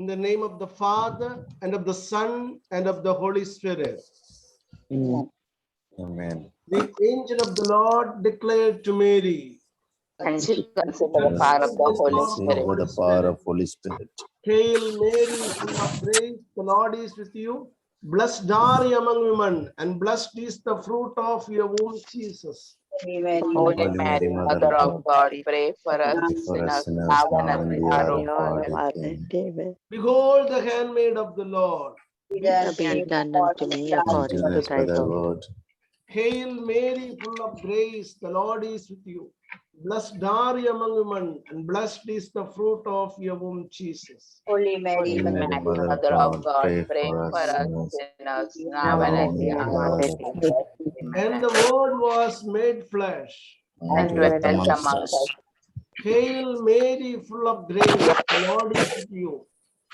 In the name of the Father, and of the Son, and of the Holy Spirit. Amen. The angel of the Lord declared to Mary, And she considered the power of the Holy Spirit. Over the power of Holy Spirit. Hail Mary, full of grace, the Lord is with you. Blessed are you among women, and blessed is the fruit of your womb, Jesus. Holy Mary, Mother of God, pray for us For us sinners, sinners now now and at and the the hour hour of of our our death. death. Behold the handmaid of the Lord. Be it done unto me according Unto to us thy by thy word. word. Hail Mary, full of grace, the Lord is with you. Blessed are you among women, and blessed is the fruit of your womb, Jesus. Holy Mary, Mother of God, pray for us sinners, now and at the hour of our death. And the word was made flesh. And dwelt among us. Hail Mary, full of grace, the Lord is with you.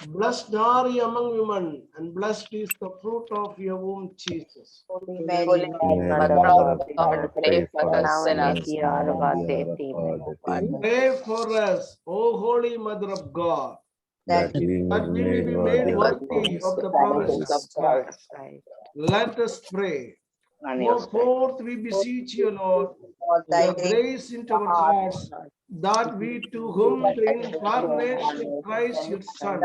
Blessed are you among women, and blessed is the fruit of your womb, Jesus. Holy Mary, Mother of God, pray for us sinners, now and at the hour of our death. Pray for us, O Holy Mother of God, That we that we may may be be made made worthy of the promises of Christ. Let us pray. Go forth, we beseech you, Lord, your grace into our hearts, that we to whom the incarnation of Christ, your Son,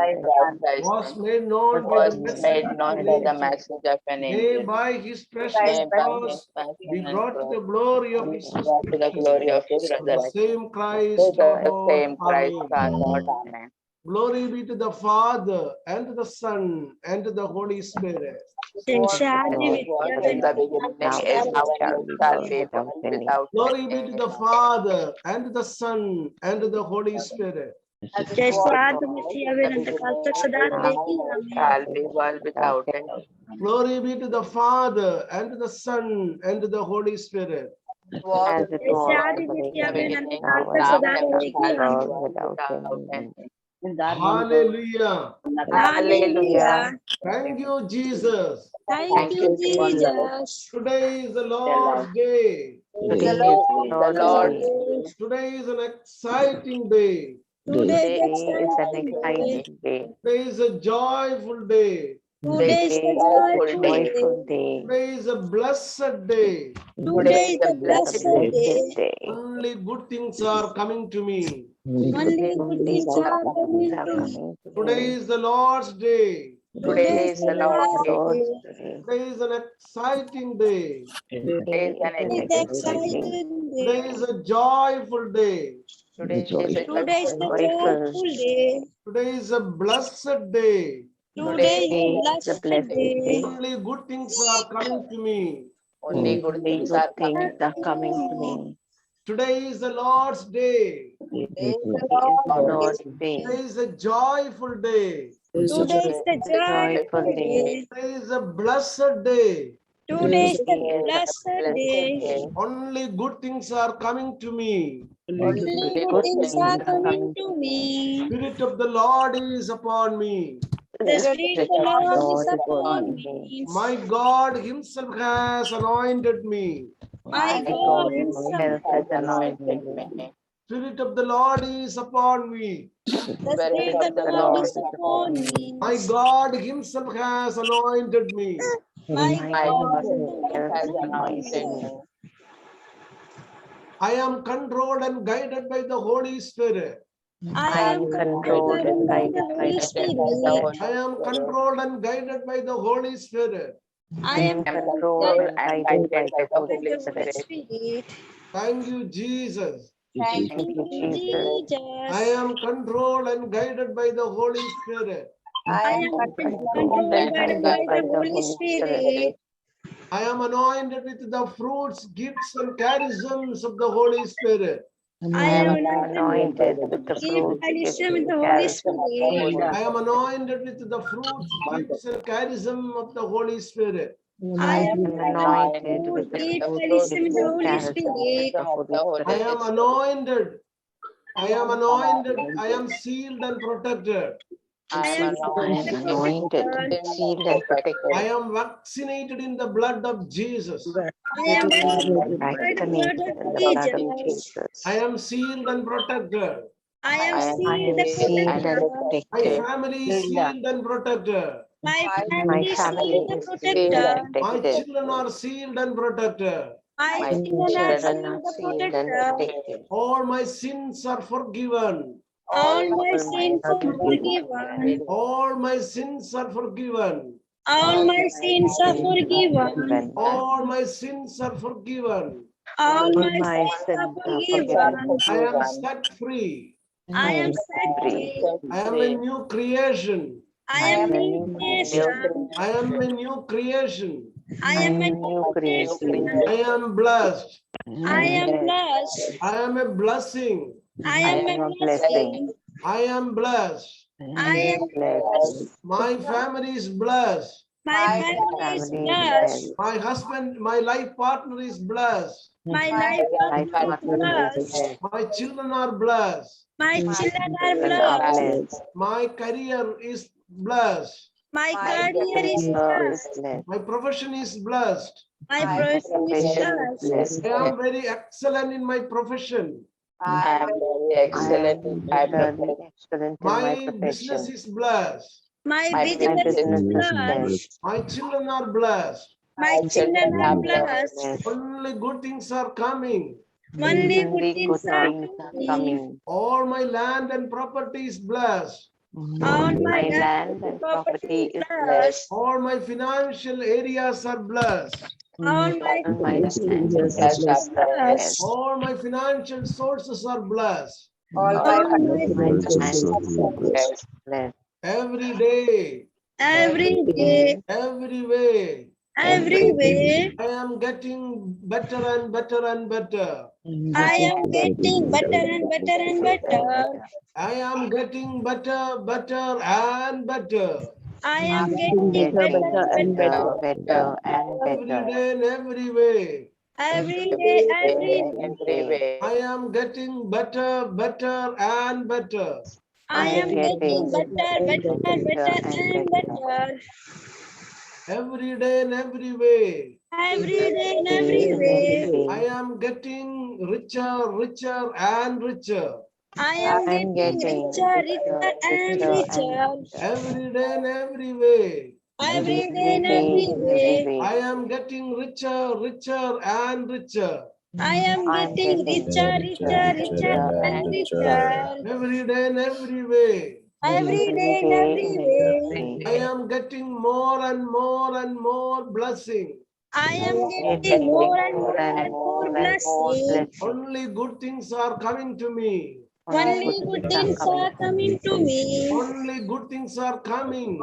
was made known by the Was made known by the message message of an may angel. by his precious May by cross his passion be and brought to cross the glory of be his brought to the resurrection. glory of his The resurrection. same Christ our The Lord. same Christ Amen. our Lord. Amen. Glory be to the Father, and to the Son, and to the Holy Spirit. It was in the beginning, now is and now, shall and be shall world be without world end. without Glory be to end. the Father and the Son and the Holy Spirit. As it was in the beginning, is now, and shall be world without end. Glory be to the Father and the Son and the Holy Spirit. Was As it was in the in the beginning, beginning, now is now, and and shall be shall be world world without without end. end. Hallelujah. Hallelujah. Thank you, Jesus. Thank you, Jesus. Today is the Lord's day. Today is Today the is the Lord's Lord's day. day. Today is an exciting day. Today Today is an exciting day. Today is a joyful day. Today is Today a is a joyful day. joyful day. Today is a blessed day. Today is a It's a blessed blessed day. Only good things are coming to me. Only good things are coming to Today me. is the Lord's day. Today is the Lord's The day. Lord's day. Today is an exciting day. Today is an Today is an exciting, Today is a joyful day. Today is a joyful. Today is a blessed day. Today Today is a blessed day. Only good things are coming to me. only good Only things good are coming. things are coming to me. Today is the Lord's day. Today is the Today is the Lord's Lord's day. Today is a joyful day. Today is a joyful day. Today is a blessed day. Today is a blessed day. day. Only good things are coming to me. Only Good things are coming to me. Spirit of the Lord is upon me. The Spirit of the Lord is upon me. My God himself has anointed me. My God himself has anointed me. Spirit of the Lord is upon me. The Spirit of the Lord is upon me. My God himself has anointed me. My My God God himself has has anointed anointed me. me. I am controlled and guided by the Holy Spirit. I am controlled and guided by the Spirit. I am controlled and guided by the Holy Spirit. I am controlled and guided by the Holy Spirit. Thank you, Jesus. Thank Thank you, you, Jesus. I am controlled and guided by the Holy Spirit. I am Controlled and guided by the Holy Spirit. I am anointed with the fruits, gifts, and charisms of the Holy Spirit. I am anointed with the fruit, gifts, and charism. I am anointed with the fruits, gifts, and charism of the Holy Spirit. I am anointed with the fruit, gifts, and charism of the Holy I am Spirit. anointed. I am anointed. I am sealed and protected. I am I am anointed, sealed, and I protected. am vaccinated in the blood of Jesus. I am vaccinated in the blood of Jesus. I am sealed and protected. I I am sealed and My protected. family is sealed and protected. My family is sealed and My protected. children are sealed and protected. My My children are sealed and protected. All my sins are forgiven. all All my sins are forgiven. All my sins are forgiven. All my sins are forgiven. All my sins are forgiven. All my sins are forgiven. I am set free. I am set free. I am a new creation. I am a new creation. I am a new creation. I am a new creation. I am blessed. I am blessed. I am a blessing. I am a blessing. I am blessed. I am blessed. My family is blessed. My family is blessed. My husband, my life partner is blessed. My life partner is blessed. My children are blessed. My children are blessed. My career is blessed. My career is blessed. My profession is blessed. My profession is blessed. I am very excellent in my profession. I am very excellent in my profession. My business is blessed. My My business is business blessed. My children are blessed. My children are blessed. Only good things are coming. Only good things are coming. All my land and property is blessed. All my land and property is blessed. All my financial areas are blessed. All my finances are blessed. All my financial sources are blessed. All All my my finances are blessed. Every day, every day, every way. every way. I am getting better and better and better. I am getting better and better and better. I am getting better, better and better. I am getting better and better. better and Every better. day in every way. Every day, every day. I am getting better, better and better. I am getting better, better, better and better. Every day in every way. Every day and every way. I am getting richer, richer and richer. I am getting richer, richer and richer. Every day in every way. Every day and every way. I am getting richer, richer and richer. I am getting richer, richer, richer and richer. Every day in every way. Every day and every way. I am getting more and more and more blessing. I am getting more and more and more blessing. Only good things are coming to me. Only good things are coming to me. Only good things are coming.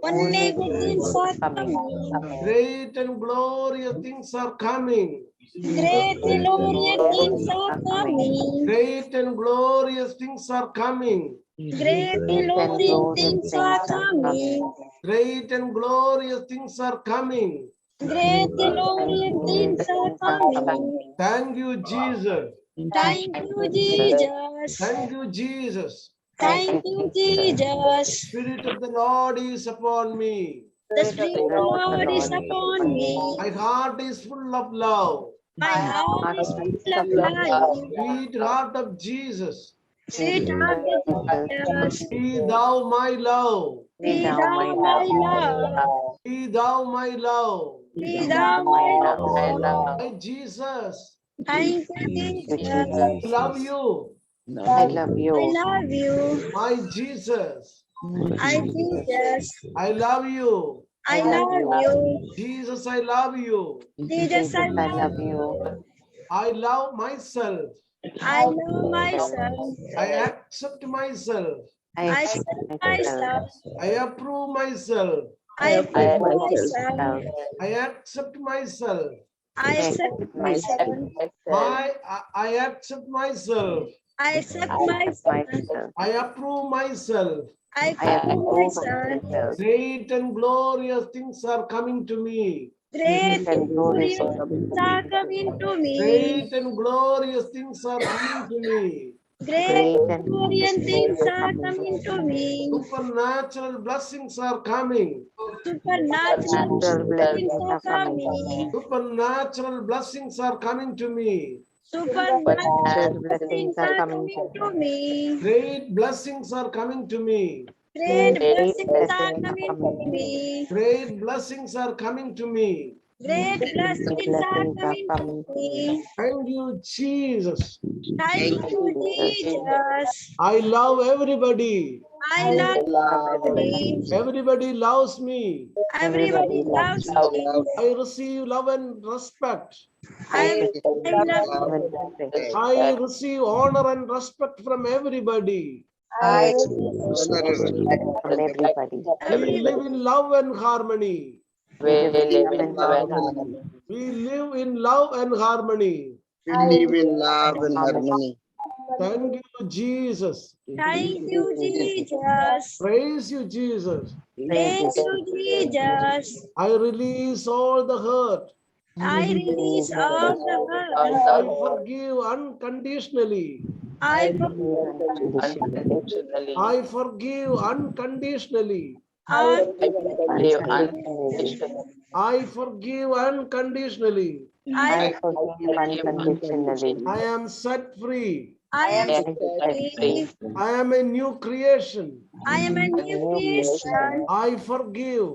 Only good things are coming. Great and glorious things are coming. Great and glorious things are coming. Great and glorious things are coming. Great and glorious things are coming. Great and glorious things are coming. Great and glorious things are coming. Thank you, Jesus. Thank you, Jesus. Thank you, Jesus. Thank you, Jesus. Spirit of the Lord is upon me. The Spirit of the Lord is upon me. My heart is full of love. My heart is full of life. Sweet heart of Jesus. Sweet heart of Jesus. Be thou my love. Be thou my love. Be thou my love. Be thou my love. My Jesus. Thank you, Jesus. I love you. I love I you. love you. My Jesus. Jesus. I love you. I love you. Jesus, I love you. Jesus, I I love love you. you. I love myself. I love myself. I accept myself. I I accept accept myself. myself. I approve myself. I approve myself. I accept myself. I accept myself. I accept myself. I accept myself. Myself. I approve myself. I I approve approve myself. myself. Great and glorious things are coming to me. Great and And glorious glorious things are coming to me. Great and glorious things are coming to me. Great and glorious things are coming to me. Supernatural blessings are coming. Supernatural blessings are coming. Supernatural blessings are coming to me. Supernatural blessings are coming to me. Great blessings are coming to me. Great blessings are coming to me. Great blessings are coming to me. Great blessings are coming to me. Thank you, Jesus. Thank you, Jesus. I love everybody. I love you. Everybody loves me. Everybody loves me. I receive love and respect. I love I receive honor and respect from everybody. from everybody. We live in love and harmony. We live in love and We live in love and harmony. We live in love and harmony. Thank you, Jesus. Thank you, Jesus. Praise you, Jesus. Thank you, Jesus. I release all the hurt. I release all the I hurt. forgive unconditionally. I unconditionally. I forgive unconditionally. Live unconditionally. I forgive unconditionally. I forgive unconditionally. I am set free. I am free. I am a new creation. I am a new creation. I forgive.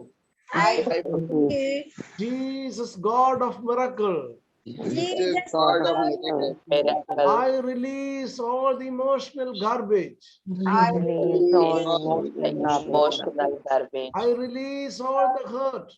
I forgive. Jesus, God of miracle. Jesus, God of miracle. Miracle. I release all the emotional garbage. I release all emotional garbage. I release all the hurt.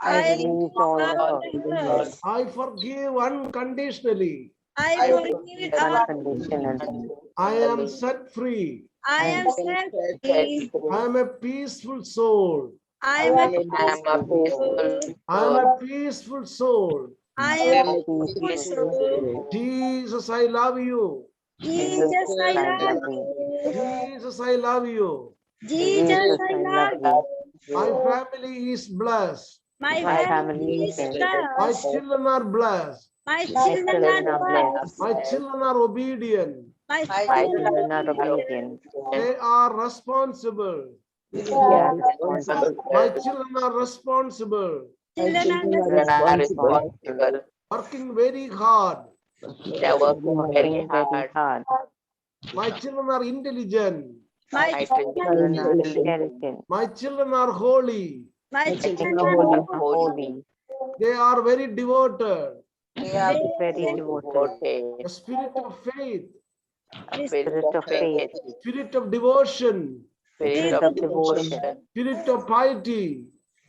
I release all the hurt. I forgive unconditionally. I forgive all. Unconditionally. I am set free. I am set free. I am a peaceful soul. I am a I am a peaceful peaceful soul. I am soul. a peaceful soul. I I am am a a peaceful peaceful soul. soul. Jesus, I love you. Jesus, Jesus, I I love love you. Jesus, I love you. Jesus, I love you. My you. family is blessed. My My family is My blessed. children are blessed. My my children are children are blessed. My blessed. children are obedient. My My children are children are obedient. obedient. They are responsible. They They are are responsible. My responsible. children are responsible. My Children are children are Children are responsible. responsible. Working very hard. They are working very hard. My children are intelligent. My My children My children are are intelligent. My children are holy. my My my children children are are children are holy. holy. holy. They are very devoted. They are They very devoted. A spirit of faith, A this spirit of faith, spirit of devotion, spirit spirit of of devotion, spirit of piety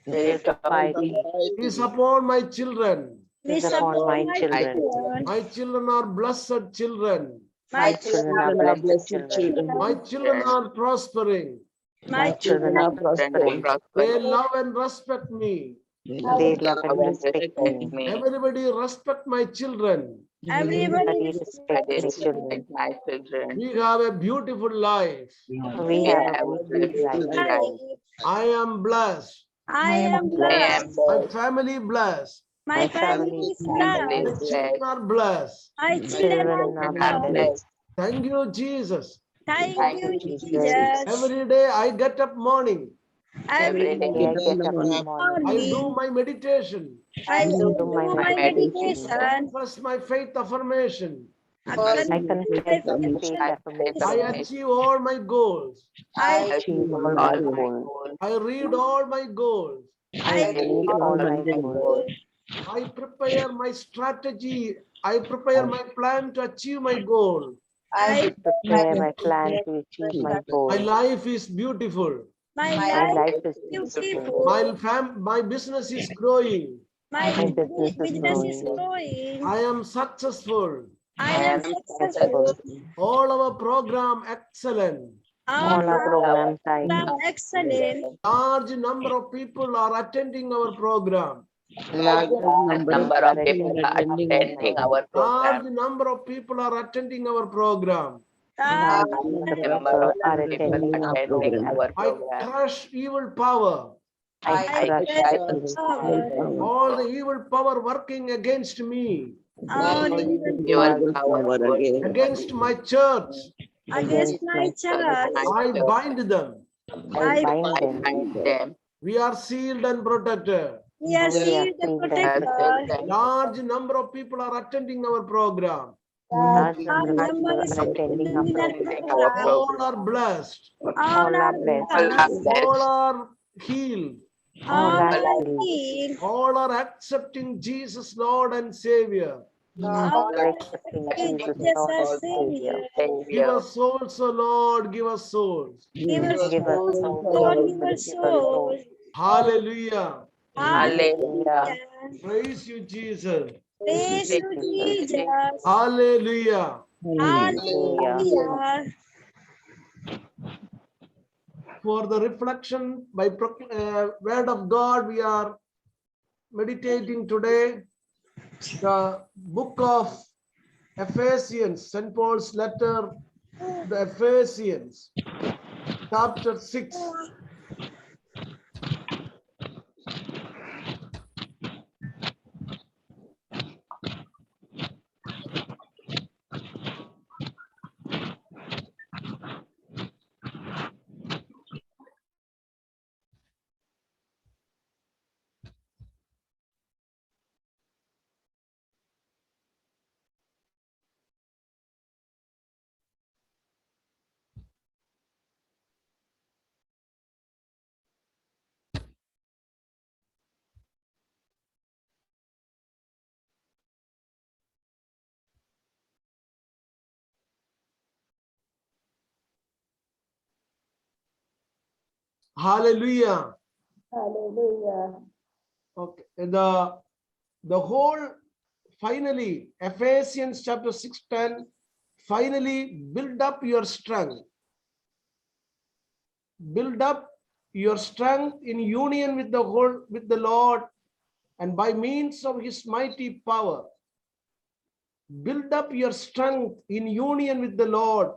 spirit of piety. is upon my children. wish upon my My children. My children are blessed children. My children children are Children are blessed blessed children. children. My children are prospering. my Children are Children are prospering. They prospering. love and respect me. They They love love and and respect respect me. me. Everybody respect my children. everybody Everybody respect my children. We have a beautiful life. We have a beautiful life. I am blessed. I am I am blessed. My blessed. family blessed. My family is Family My is blessed. children blessed. are blessed. My children are Children are blessed. blessed. Thank you, Jesus. Thank Thank you, you, Jesus. Every day I get up morning. Every Every Every day day I I get get up up in in the the morning. I do morning, my meditation. I I do do my my meditation. meditation. Confess my faith affirmation. I first I confess faith confess my my affirmation. faith faith I affirmation. affirmation. achieve all my goals. I I achieve All all my my goals. goals. I read all my goals. I I read All all my my goals. goals. I prepare my strategy. I prepare my plan to achieve my goal. I I prepare my plan to achieve my My goal. life is beautiful. my My life life is is beautiful. beautiful. My business is growing. My My business is business is growing. growing. I am successful. I I am am successful. successful. All our program excellent. All All our programs are program excellent. Large number of people are attending our program. large Large number of number of people people are are attending our attending program. our Large program. number of people are attending our program. Large Large number of number people of are people attending our attending program. our I program. crush evil power. I I crush bless evil Evil God. power. All the evil power working against me, All All evil evil evil power power working again. against my church. against against my my church, church. my I church. bind them. I I bind them. We are sealed and protected. we are We are sealed and sealed and protected. protected. Large number of people are attending our program. Large Our number of number people is are attending our attending that our program. All program. are blessed. All All are are blessed. blessed. All are healed. All All are are healed. healed. All are accepting Jesus, Lord and Savior. All All are are accepting accepting Jesus, Jesus Lord as and Savior. Give Savior. us souls, O Lord. Give us souls. Give us Give us souls, souls, Lord, Lord. give us Give us souls. souls. Hallelujah. Hallelujah. Hallelujah. Praise you, Jesus. Praise you, Jesus. Hallelujah. Hallelujah. Hallelujah. For the reflection by word of God, we are meditating today the book of Ephesians, St. Paul's letter, the Ephesians, chapter 6. Hallelujah. Hallelujah. Okay. The whole finally Ephesians chapter 6:10 finally build up your strength. Build up your strength in union with the Lord, and by means of his mighty power, build up your strength in union with the Lord.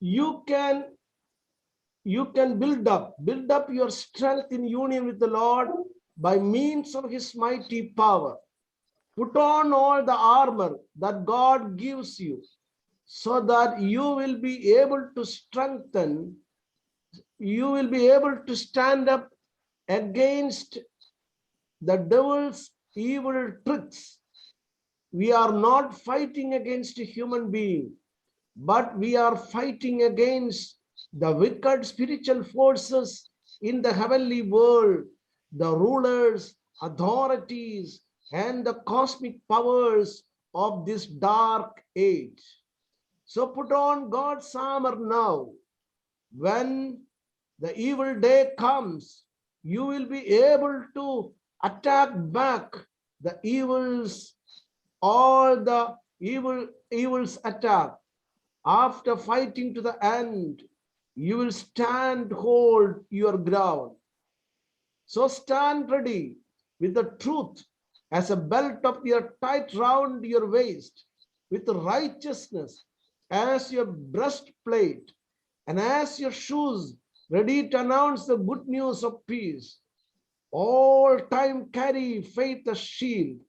You can build up your strength in union with the Lord by means of his mighty power. Put on all the armor that God gives you, so that you will be able to stand up against the devil's evil tricks. We are not fighting against a human being, but we are fighting against the wicked spiritual forces in the heavenly world, the rulers, authorities, and the cosmic powers of this dark age. So put on God's armor now. When the evil day comes, you will be able to attack back the evils, all the evils attack. After fighting to the end, you will hold your ground. So stand ready with the truth as a belt of your tight round your waist, with righteousness as your breastplate, and as your shoes ready to announce the good news of peace. All time carry faith as shield.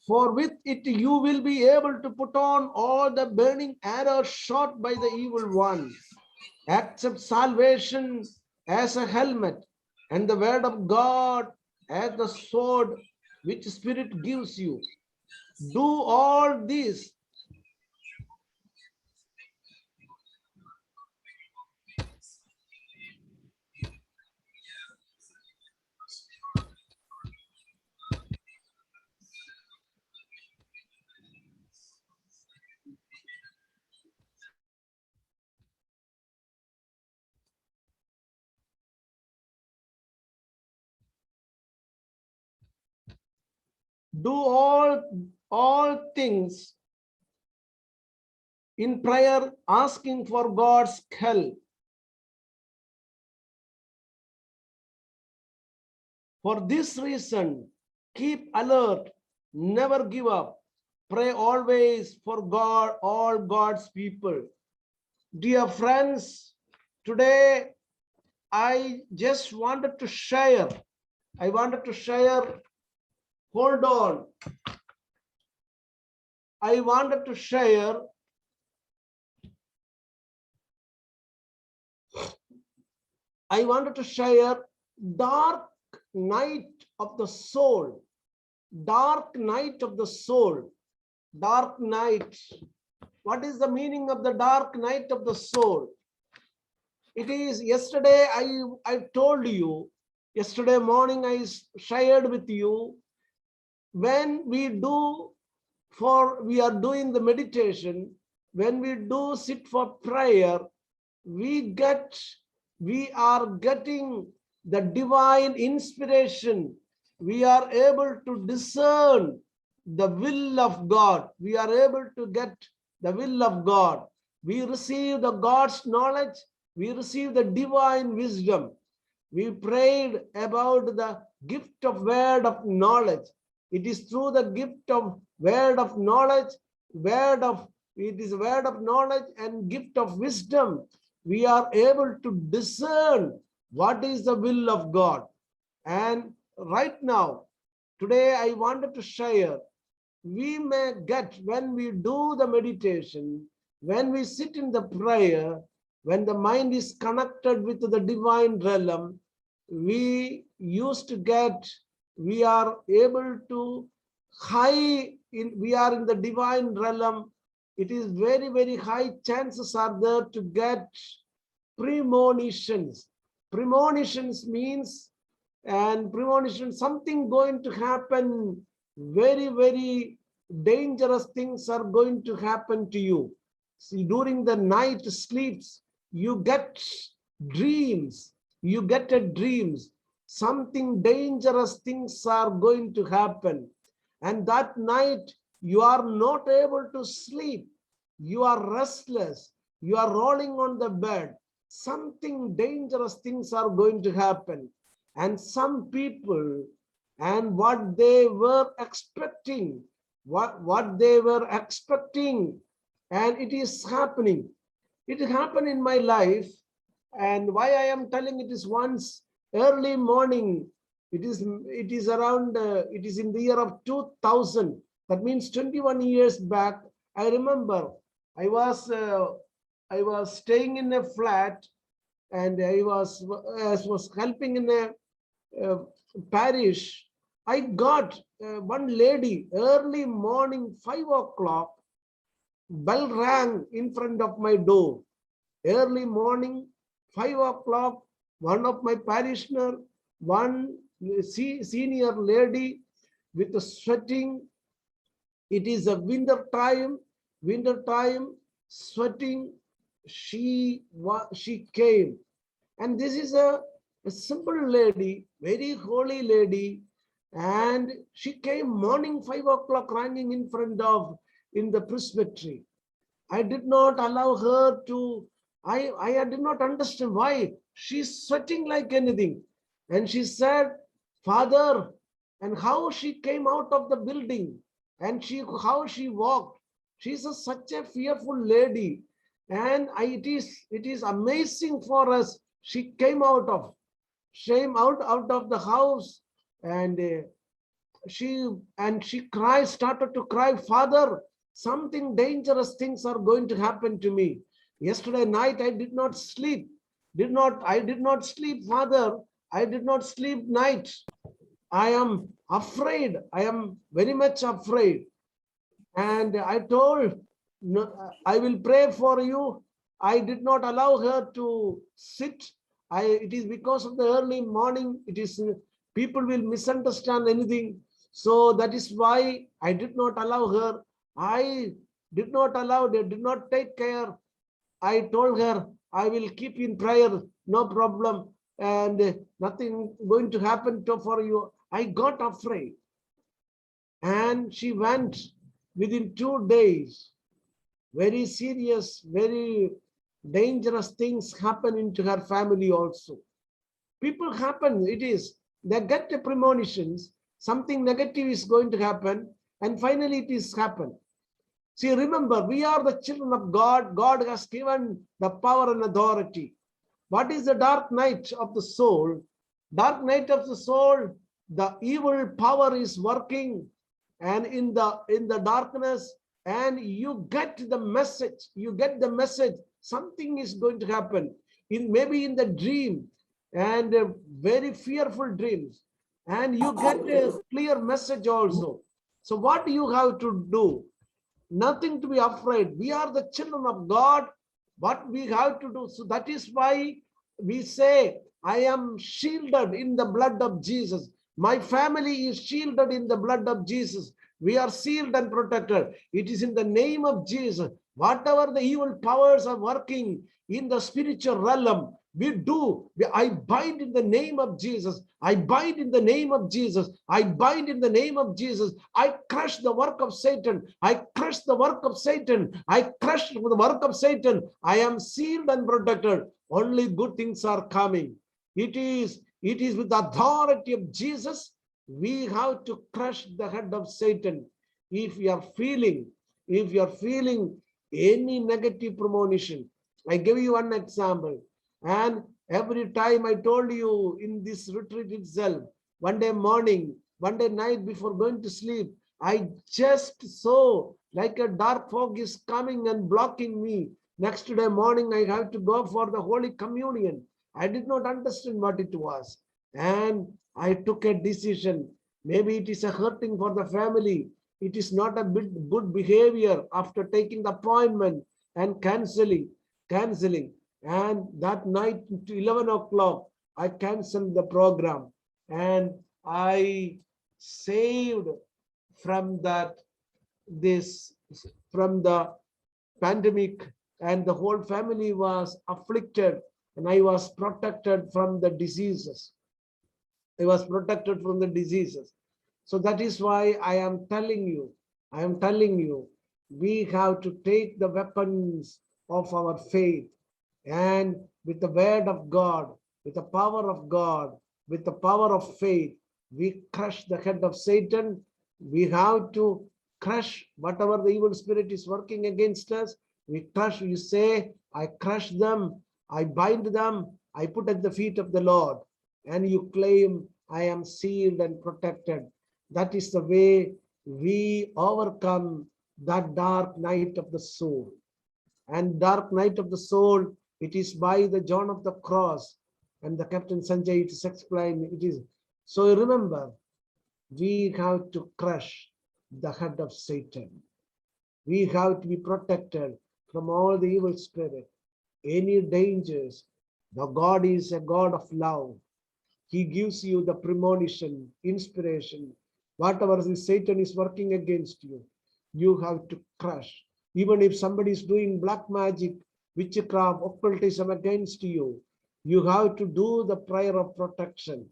For with it you will be able to put on all the burning arrows shot by the evil one. Accept salvation as a helmet, and the word of God as the sword which Spirit gives you. Do all this all things in prayer, asking for God's help. For this reason, keep alert, never give up. Pray always for God, all God's people. Dear friends, today I just wanted to share. Hold on. I wanted to share dark night of the soul. Dark night of the soul. Dark night. What is the meaning of the dark night of the soul? It is yesterday I told you, yesterday morning I shared with you, when we are doing the meditation, when we do sit for prayer, we are getting the divine inspiration. We are able to discern the will of God. We are able to get the will of God. We receive the God's knowledge. We receive the divine wisdom. We prayed about the gift of word of knowledge. It is through the gift of word of knowledge, word of knowledge and gift of wisdom, we are able to discern what is the will of God. And right now, today I wanted to share, we may get, when we do the meditation, When we sit in the prayer, when the mind is connected with the divine realm, we are able to we are in the divine realm. It is very, very high chances are there to get premonitions. Premonitions means, and premonition, something going to happen, very, very dangerous things are going to happen to you. See, during the night sleeps, you get dreams, something dangerous things are going to happen. And that night you are not able to sleep, you are restless, you are rolling on the bed, something dangerous things are going to happen. And some people, and what they were expecting, and it is happening. It happened in my life. And why I am telling it is, once early morning, it is around, it is in the year of 2000. That means 21 years back. I remember I was staying in a flat, and I was helping in a parish. I got one lady, early morning, 5 o'clock, bell rang in front of my door. Early morning, 5 o'clock, one of my parishioner, one senior lady with a sweating. It is a winter time, sweating. She came, and this is a simple lady, very holy lady, and she came morning 5 o'clock, ringing in front of in the presbytery. I did not allow her to. I did not understand why she's sweating like anything, and she said, "Father," and how she came out of the building, and how she walked. She's such a fearful lady, and it is amazing for us. She came out of the house, and she started to cry, "Father, something dangerous things are going to happen to me. Yesterday night I did not sleep. I did not sleep, Father. I did not sleep night. I am afraid. I am very much afraid." And I told, "No, I will pray for you." I did not allow her to sit. It is because of the early morning. It is people will misunderstand anything. So that is why I did not allow her. I did not allow, they did not take care. I told her, "I will keep in prayer, no problem, and nothing going to happen for you." I got afraid. And she went within 2 days. Very serious, very dangerous things happen into her family also. People happen, they get the premonitions, something negative is going to happen, and finally it is happened. See, remember, we are the children of God. God has given the power and authority. What is the dark night of the soul? Dark night of the soul, the evil power is working, and in the darkness, and you get the message, something is going to happen, maybe in the dream, and very fearful dreams, and you get a clear message also. So what do you have to do? Nothing to be afraid. We are the children of God. What we have to do? So that is why we say, "I am shielded in the blood of Jesus. My family is shielded in the blood of Jesus. We are sealed and protected. It is in the name of Jesus. Whatever the evil powers are working in the spiritual realm, I bind in the name of Jesus. I bind in the name of Jesus. I bind in the name of Jesus. I crush the work of Satan. I crush the work of Satan. I crush the work of Satan. I am sealed and protected. Only good things are coming." It is with the authority of Jesus. We have to crush the head of Satan. If you are feeling any negative premonition, I give you one example. And every time I told you in this retreat itself, one day morning, one day night before going to sleep, I just saw like a dark fog is coming and blocking me. Next day morning, I have to go for the Holy Communion. I did not understand what it was. And I took a decision. Maybe it is a hurting for the family. It is not a good behavior after taking the appointment and canceling. And that night, to 11 o'clock, I canceled the program and I saved from this from the pandemic, and the whole family was afflicted, and I was protected from the diseases. I was protected from the diseases. So that is why I am telling you, we have to take the weapons of our faith, and with the word of God, with the power of God, with the power of faith, we crush the head of Satan. We have to crush whatever the evil spirit is working against us. We crush, you say, I crush them, I bind them, I put at the feet of the Lord. And you claim, I am sealed and protected. That is the way we overcome that dark night of the soul. And dark night of the soul, it is by the John of the cross. And the Captain Sanjay, it is explained, it is. So remember, we have to crush the head of Satan. We have to be protected from all the evil spirit, any dangers. The God is a God of love. He gives you the premonition, inspiration. Whatever the Satan is working against you, you have to crush. Even if somebody is doing black magic, witchcraft, occultism against you, you have to do the prayer of protection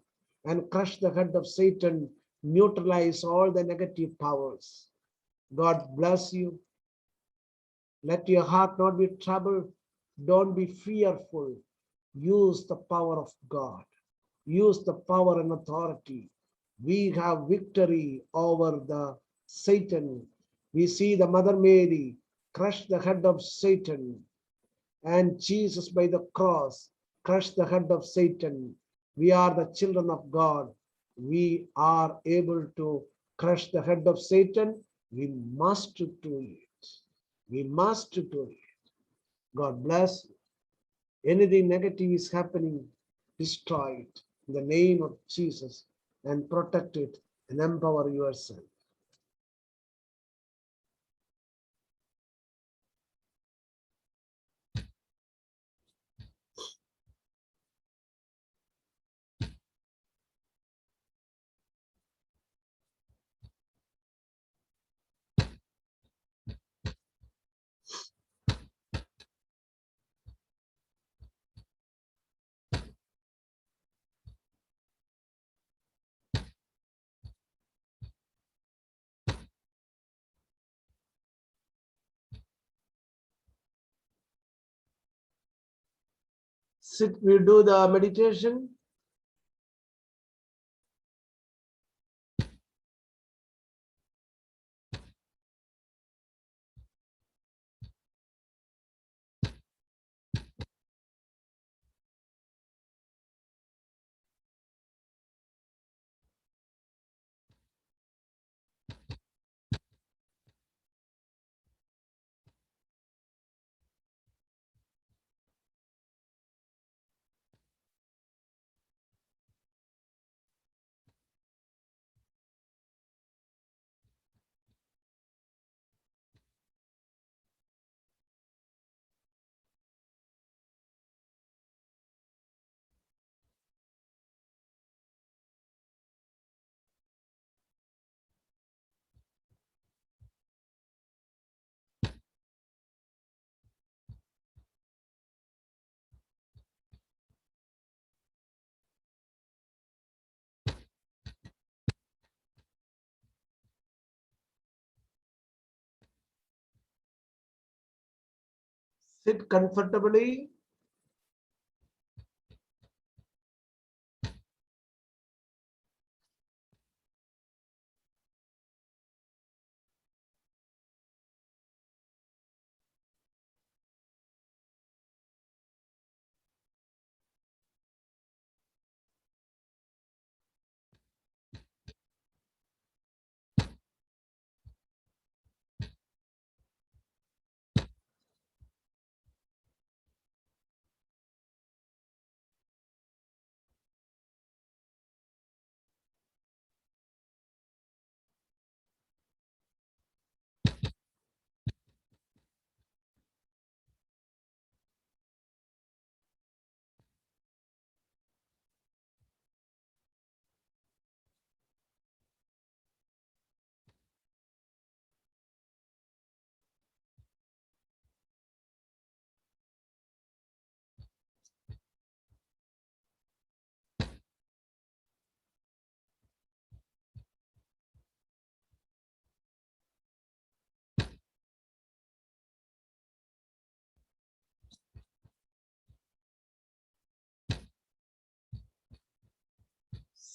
and crush the head of Satan, neutralize all the negative powers. God bless you. Let your heart not be troubled. Don't be fearful. Use the power of God. Use the power and authority. We have victory over the Satan. We see the Mother Mary crush the head of Satan, and Jesus by the cross crushed the head of Satan. We are the children of God. We are able to crush the head of Satan. We must do it. We must do it. God bless you. Anything negative is happening, destroy it in the name of Jesus and protect it and empower yourself. Sit, we do the meditation. Sit comfortably.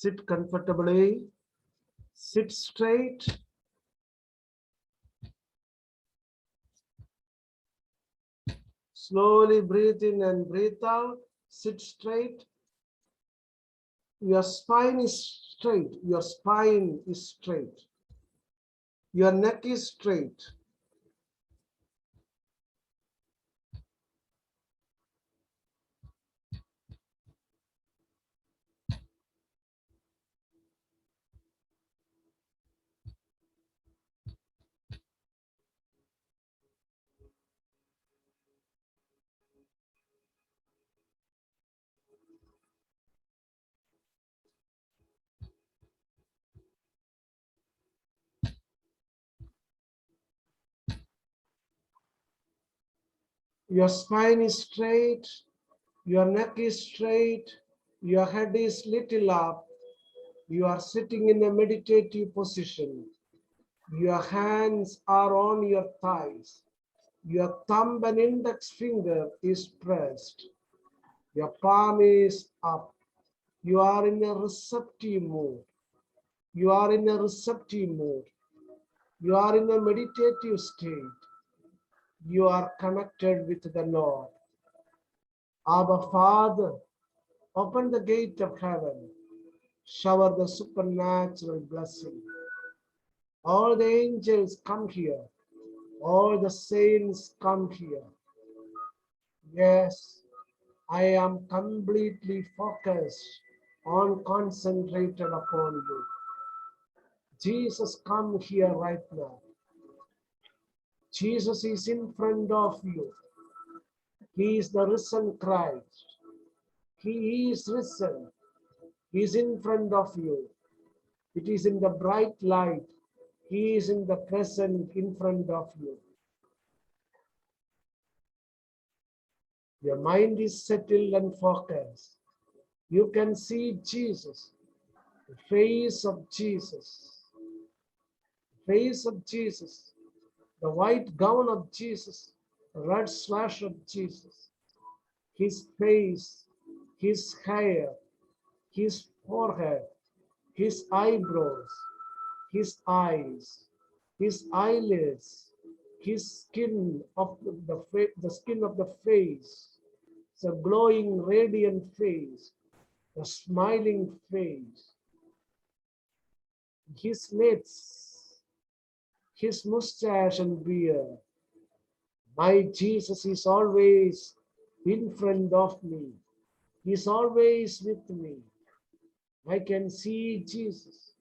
Sit comfortably. Sit straight. Slowly breathe in and breathe out. Sit straight. Your spine is straight. Your spine is straight. Your neck is straight. Your spine is straight. Your neck is straight. Your head is little up. You are sitting in a meditative position. Your hands are on your thighs. Your thumb and index finger is pressed. Your palm is up. You are in a receptive mood. You are in a receptive mood. You are in a meditative state. You are connected with the Lord. Abba, Father, open the gate of heaven. Shower the supernatural blessing. All the angels come here. All the saints come here. Yes, I am completely focused on concentrated upon you. Jesus, come here right now. Jesus is in front of you. He is the risen Christ. He is risen. He is in front of you. It is in the bright light. He is in the present in front of you. Your mind is settled and focused. You can see Jesus, the face of Jesus, the face of Jesus, the white gown of Jesus, the red slash of Jesus, his face, his hair, his forehead, his eyebrows, his eyes, his eyelids, his skin of the skin of the face, the glowing, radiant face, the smiling face, his lips, his mustache and beard. My Jesus is always in front of me. He's always with me. I can see Jesus.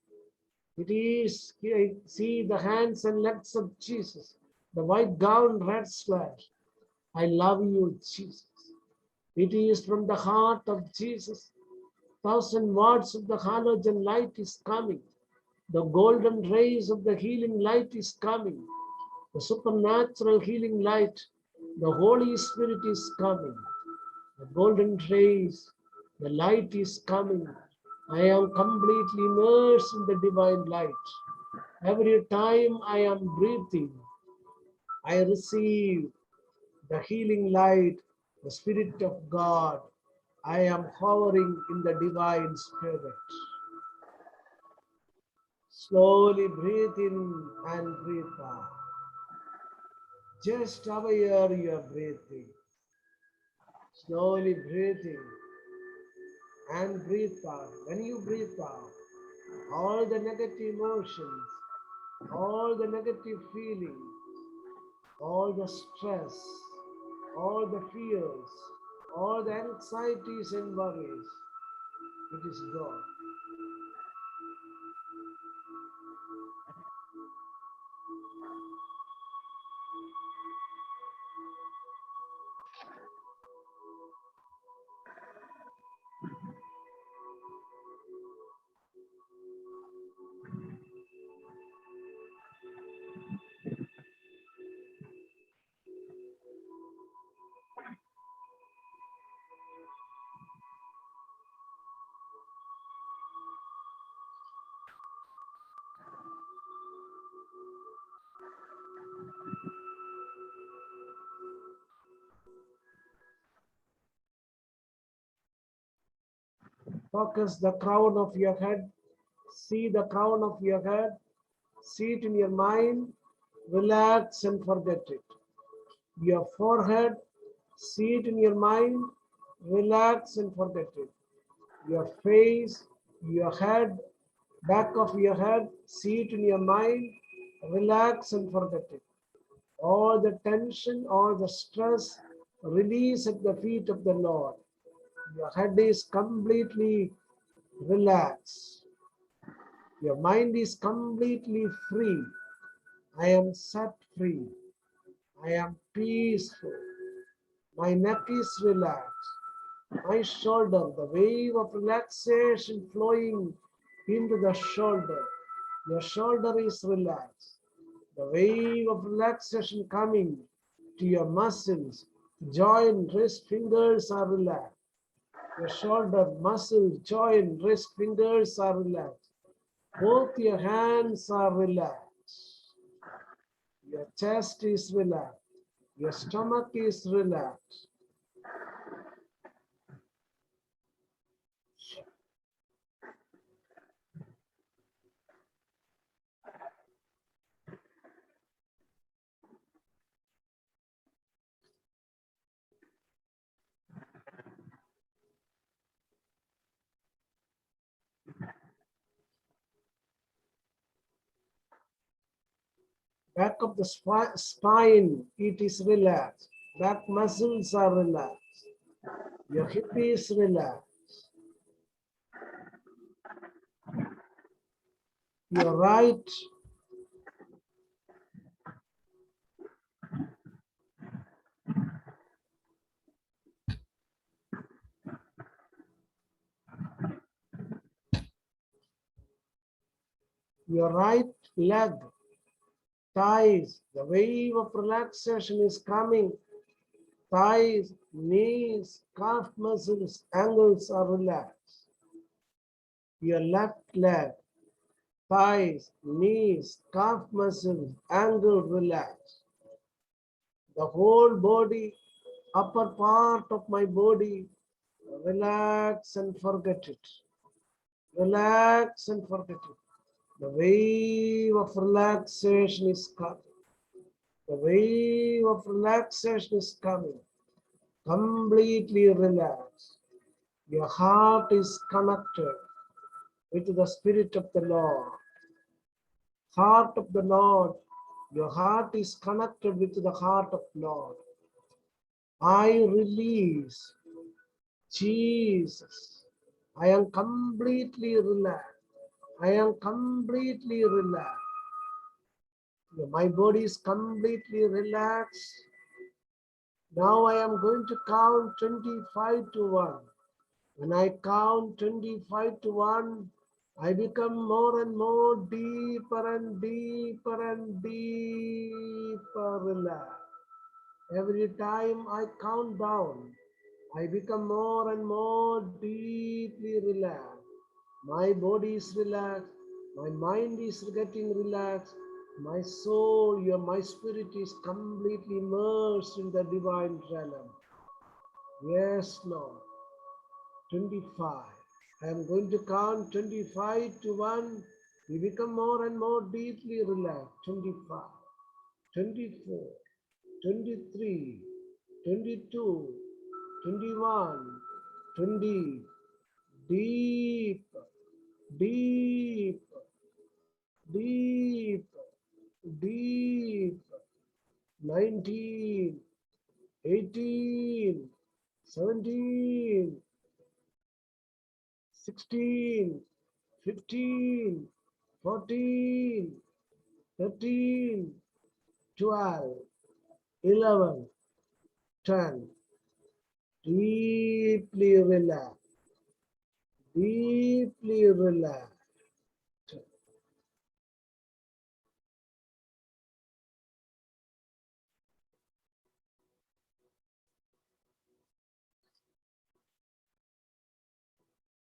It is, I see the hands and legs of Jesus, the white gown, red slash. I love you, Jesus. It is from the heart of Jesus. 1,000 watts of the halogen light is coming. The golden rays of the healing light is coming. The supernatural healing light, the Holy Spirit is coming. The golden rays, the light is coming. I am completely immersed in the divine light. Every time I am breathing, I receive the healing light, the Spirit of God. I am hovering in the divine spirit. Slowly breathe in and breathe out. Just aware your breathing. Slowly breathe in and breathe out. When you breathe out, all the negative emotions, all the negative feelings, all the stress, all the fears, all the anxieties and worries, it is gone. Focus the crown of your head. See the crown of your head. See it in your mind. Relax and forget it. Your forehead. See it in your mind. Relax and forget it. Your face, your head, back of your head. See it in your mind. Relax and forget it. All the tension, all the stress, release at the feet of the Lord. Your head is completely relaxed. Your mind is completely free. I am set free. I am peaceful. My neck is relaxed. My shoulder, the wave of relaxation flowing into the shoulder. Your shoulder is relaxed. The wave of relaxation coming to your muscles, joint, wrist, fingers are relaxed. Your shoulder, muscles, joint, wrist, fingers are relaxed. Both your hands are relaxed. Your chest is relaxed. Your stomach is relaxed. Back of the spine, it is relaxed. Back muscles are relaxed. Your hip is relaxed. Your right leg, thighs, the wave of relaxation is coming. Thighs, knees, calf muscles, ankles are relaxed. Your left leg, thighs, knees, calf muscles, ankle relaxed. The whole body, upper part of my body, relax and forget it. Relax and forget it. The wave of relaxation is coming. The wave of relaxation is coming. Completely relaxed. Your heart is connected with the Spirit of the Lord. Heart of the Lord. Your heart is connected with the heart of Lord. I release Jesus. I am completely relaxed. I am completely relaxed. My body is completely relaxed. Now I am going to count 25 to 1. When I count 25 to 1, I become more and more deeper and deeper and deeper relaxed. Every time I count down, I become more and more deeply relaxed. My body is relaxed. My mind is getting relaxed. My soul, my spirit is completely immersed in the divine realm. Yes, Lord. 25. I am going to count 25 to 1. We become more and more deeply relaxed. 25, 24, 23, 22, 21, 20. Deep, deep, deep, deep. 19, 18, 17, 16, 15, 14, 13, 12, 11, 10. Deeply relaxed. Deeply relaxed.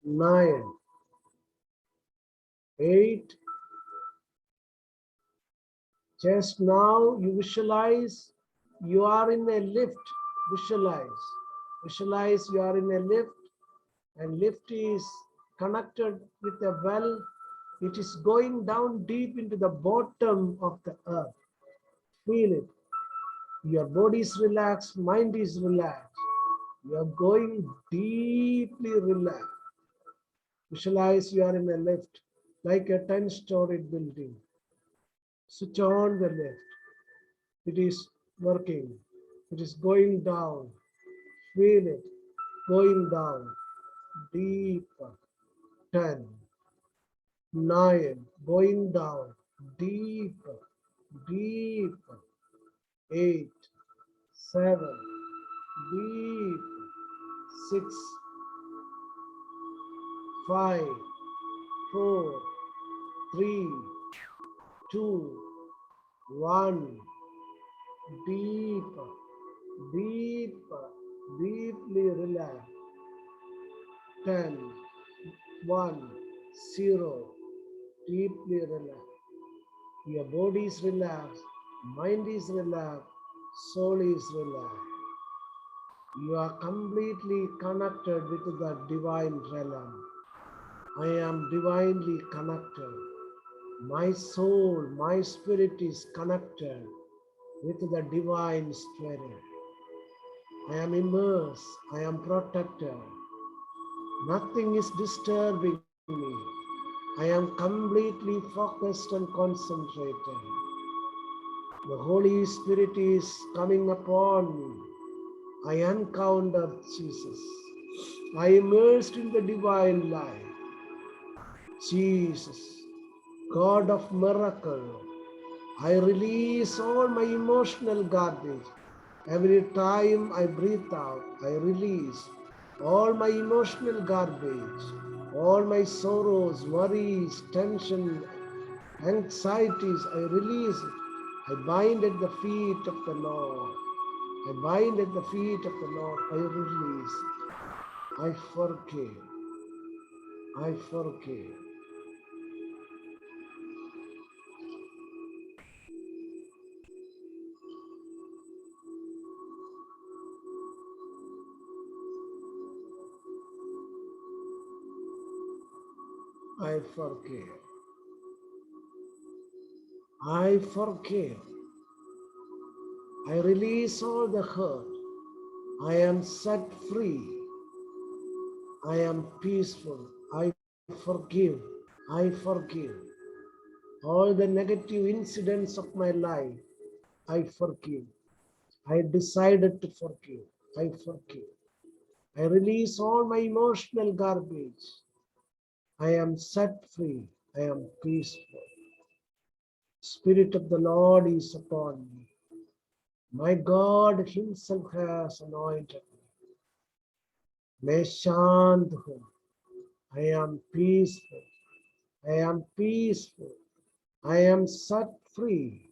9, 8. Just now you visualize you are in a lift. Visualize you are in a lift, and lift is connected with a well. It is going down deep into the bottom of the earth. Feel it. Your body is relaxed, mind is relaxed. You are going deeply relaxed. Visualize you are in a lift, like a 10-story building. Switch on the lift. It is working. It is going down. Feel it. Going down. Deeper. 10. 9. Going down. Deeper. Deeper. 8. 7. Deep. 6. 5. 4. 3. 2. 1. Deeper. Deeper. Deeply relax. 10. 1. 0. Deeply relax. Your body is relaxed. Mind is relaxed. Soul is relaxed. You are completely connected with the divine realm. I am divinely connected. My soul, my spirit is connected with the divine spirit. I am immersed. I am protected. Nothing is disturbing me. I am completely focused and concentrated. The Holy Spirit is coming upon me. I encounter Jesus. I immersed in the divine light. Jesus, God of miracle, I release all my emotional garbage. Every time I breathe out, I release all my emotional garbage, all my sorrows, worries, tension, anxieties, I release it. I bind at the feet of the Lord. I bind at the feet of the Lord. I release it. I forgive. I forgive. I forgive. I forgive. I release all the hurt. I am set free. I am peaceful. I forgive. I forgive. All the negative incidents of my life, I forgive. I decided to forgive. I forgive. I release all my emotional garbage. I am set free. I am peaceful. Spirit of the Lord is upon me. My God himself has anointed me. May Shant ho. I am peaceful. I am peaceful. I am set free.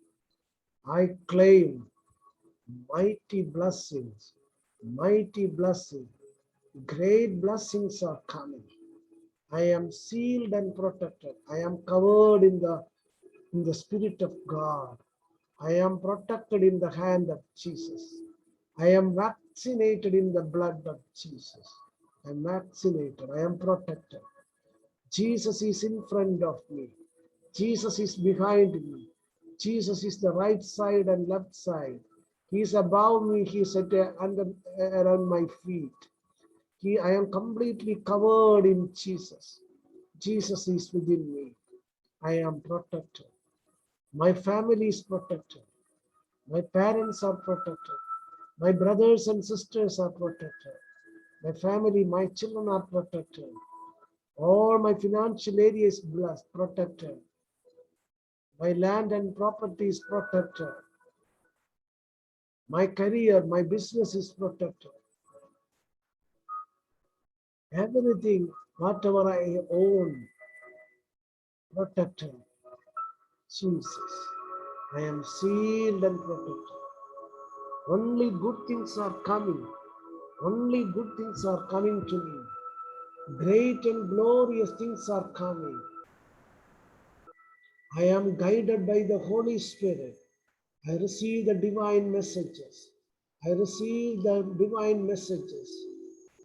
I claim mighty blessings. Mighty blessings. Great blessings are coming. I am sealed and protected. I am covered in the Spirit of God. I am protected in the hand of Jesus. I am vaccinated in the blood of Jesus. I am vaccinated. I am protected. Jesus is in front of me. Jesus is behind me. Jesus is the right side and left side. He is above me. He is around my feet. I am completely covered in Jesus. Jesus is within me. I am protected. My family is protected. My parents are protected. My brothers and sisters are protected. My family, my children are protected. All my financial area is blessed, protected. My land and property is protected. My career, my business is protected. Everything, whatever I own, protected. Jesus, I am sealed and protected. Only good things are coming. Only good things are coming to me. Great and glorious things are coming. I am guided by the Holy Spirit. I receive the divine messages. I receive the divine messages.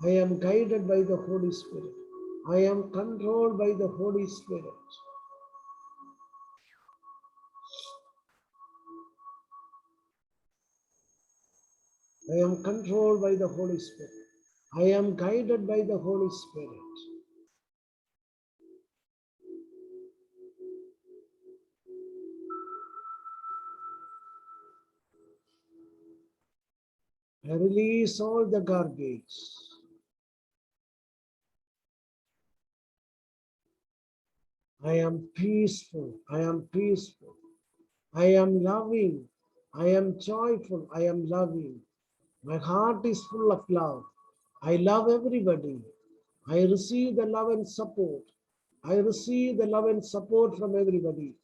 I am guided by the Holy Spirit. I am controlled by the Holy Spirit. I am controlled by the Holy Spirit. I am guided by the Holy Spirit. I release all the garbage. I am peaceful. I am peaceful. I am loving. I am joyful. I am loving. My heart is full of love. I love everybody. I receive the love and support. I receive the love and support from everybody.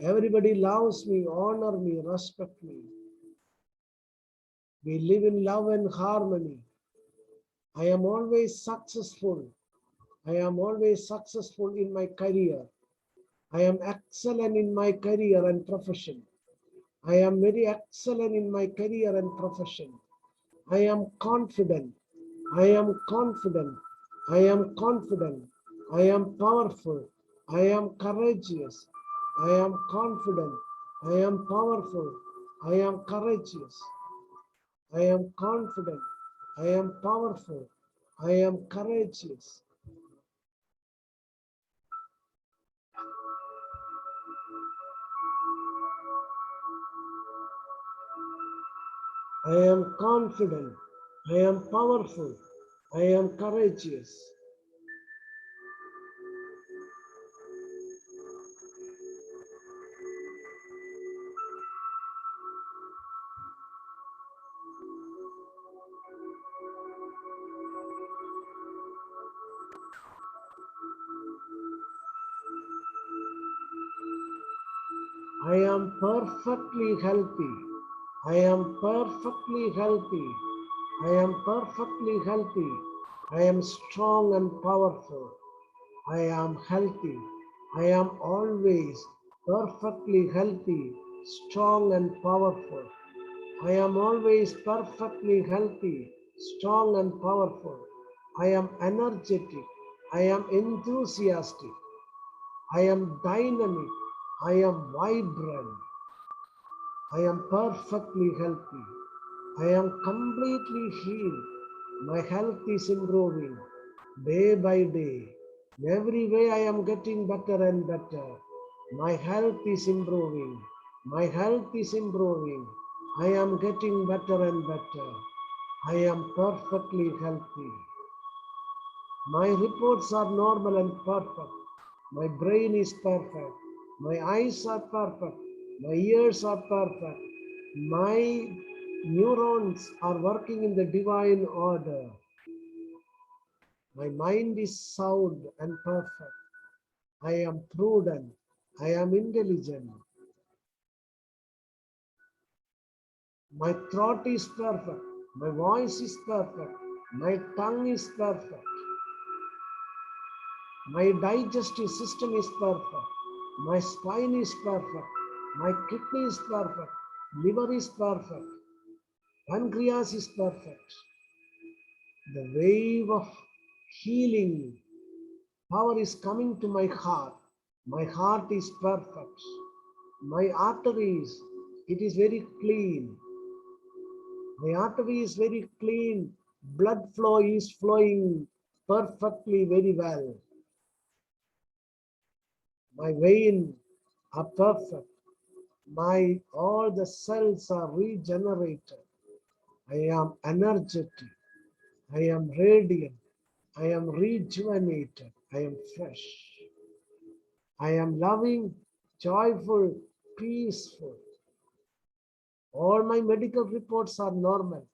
Everybody loves me, honor me, respect me. We live in love and harmony. I am always successful. I am always successful in my career. I am excellent in my career and profession. I am very excellent in my career and profession. I am confident. I am confident. I am confident. I am powerful. I am courageous. I am confident. I am powerful. I am courageous. I am confident. I am powerful. I am courageous. I am confident. I am powerful. I am courageous. I am perfectly healthy. I am perfectly healthy. I am perfectly healthy. I am strong and powerful. I am healthy. I am always perfectly healthy, strong and powerful. I am always perfectly healthy, strong and powerful. I am energetic. I am enthusiastic. I am dynamic. I am vibrant. I am perfectly healthy. I am completely healed. My health is improving day by day. In every way, I am getting better and better. My health is improving. My health is improving. I am getting better and better. I am perfectly healthy. My reports are normal and perfect. My brain is perfect. My eyes are perfect. My ears are perfect. My neurons are working in the divine order. My mind is sound and perfect. I am prudent. I am intelligent. My throat is perfect. My voice is perfect. My tongue is perfect. My digestive system is perfect. My spine is perfect. My kidney is perfect. Liver is perfect. Pancreas is perfect. The wave of healing power is coming to my heart. My heart is perfect. My arteries, it is very clean. My artery is very clean. Blood flow is flowing perfectly very well. My veins are perfect. My all the cells are regenerated. I am energetic. I am radiant. I am rejuvenated. I am fresh. I am loving, joyful, peaceful. All my medical reports are normal.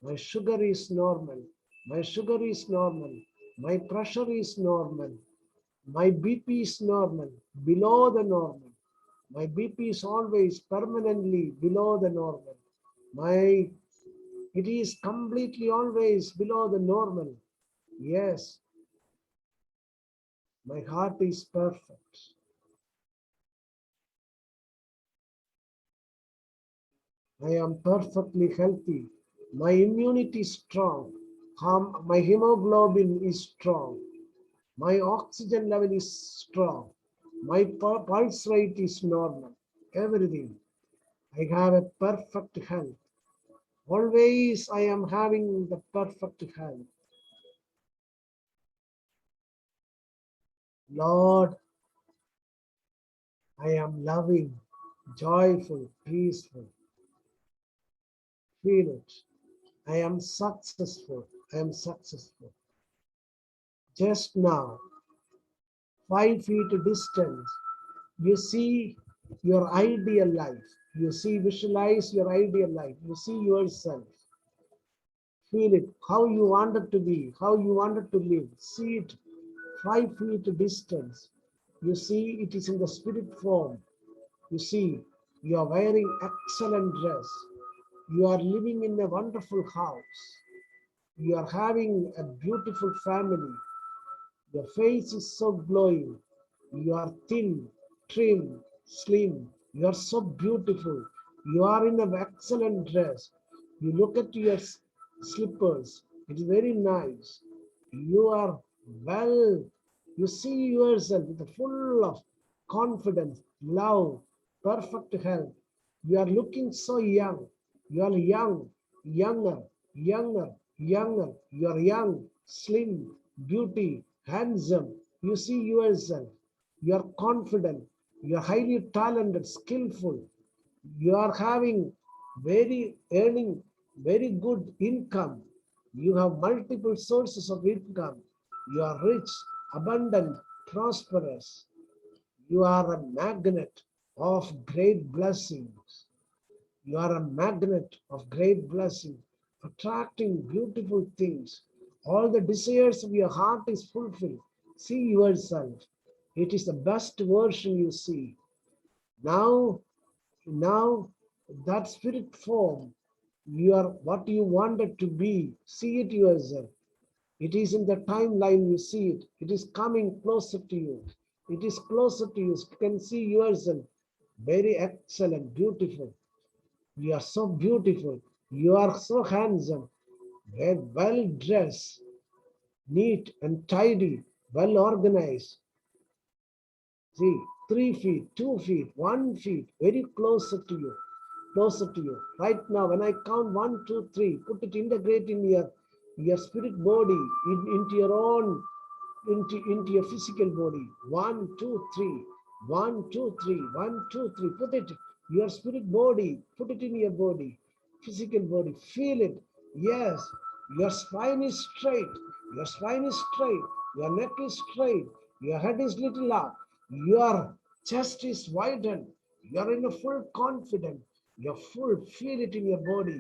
My sugar is normal. My sugar is normal. My pressure is normal. My BP is normal, below the normal. My BP is always permanently below the normal. It is completely always below the normal. Yes, my heart is perfect. I am perfectly healthy. My immunity is strong. My hemoglobin is strong. My oxygen level is strong. My pulse rate is normal. Everything. I have a perfect health. Always I am having the perfect health. Lord, I am loving, joyful, peaceful. Feel it. I am successful. I am successful. Just now, 5 feet distance, you see your ideal life. You see, visualize your ideal life. You see yourself. Feel it, how you wanted to be, how you wanted to live. See it, 5 feet distance. You see it is in the spirit form. You see, you are wearing excellent dress. You are living in a wonderful house. You are having a beautiful family. Your face is so glowing. You are thin, trim, slim. You are so beautiful. You are in an excellent dress. You look at your slippers. It is very nice. You are well. You see yourself with full of confidence, love, perfect health. You are looking so young. You are young, younger, younger, younger. You are young, slim, beauty, handsome. You see yourself. You are confident. You are highly talented, skillful. You are having earning very good income. You have multiple sources of income. You are rich, abundant, prosperous. You are a magnet of great blessings. You are a magnet of great blessing, attracting beautiful things. All the desires of your heart is fulfilled. See yourself. It is the best version you see. Now that spirit form, you are what you wanted to be. See it yourself. It is in the timeline you see it. It is coming closer to you. It is closer to you. You can see yourself. Very excellent, beautiful. You are so beautiful. You are so handsome. Well dressed, neat and tidy, well organized. See, 3 feet, 2 feet, 1 feet, very closer to you. Closer to you. Right now, when I count 1, 2, 3, put it, integrate in your spirit body, into your own, into your physical body. 1, 2, 3. 1, 2, 3. 1, 2, 3. Put it, your spirit body, put it in your body, physical body. Feel it. Yes, your spine is straight. Your spine is straight. Your neck is straight. Your head is little up. Your chest is widened. You are in a full confidence. You're full. Feel it in your body.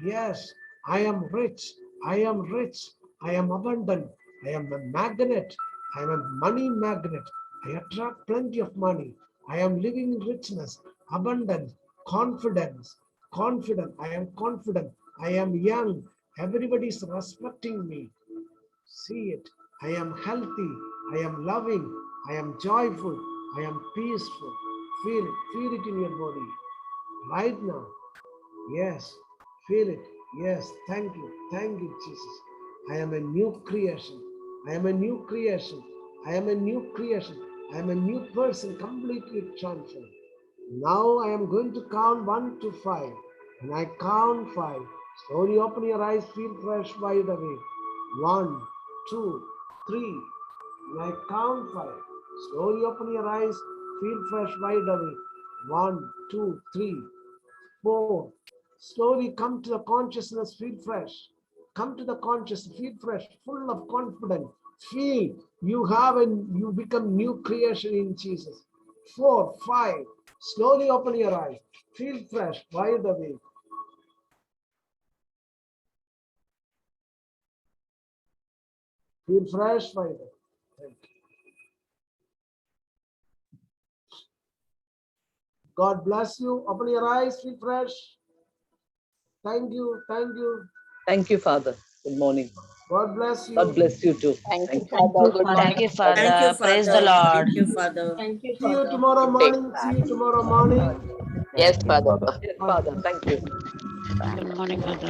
Yes, I am rich. I am rich. I am abundant. I am a magnet. I am a money magnet. I attract plenty of money. I am living in richness, abundance, confidence. Confident. I am confident. I am young. Everybody is respecting me. See it. I am healthy. I am loving. I am joyful. I am peaceful. Feel it. Feel it in your body. Right now. Yes. Feel it. Yes. Thank you. Thank you, Jesus. I am a new creation. I am a new creation. I am a new creation. I am a new person, completely transformed. Now I am going to count 1 to 5. When I count 5, slowly open your eyes, feel fresh, wide awake. 1, 2, 3. When I count 5, slowly open your eyes, feel fresh, wide awake. 1, 2, 3, 4. Slowly come to the consciousness, feel fresh. Come to the consciousness, feel fresh, full of confidence. Feel you become new creation in Jesus. 4, 5. Slowly open your eyes. Feel fresh, wide awake. Feel fresh, wide awake. Thank you. God bless you. Open your eyes, feel fresh. Thank you. Thank you. Thank you, Father. Good morning. God bless you. God bless you too. Thank you, you. Father. Good morning. Thank you, Father. Thank you, Praise the Father. Lord. Thank you, Father. Thank you, See you Father. tomorrow Good day. morning. See you tomorrow morning. Yes, Father. Yes, Father. Thank you. Good morning, Father.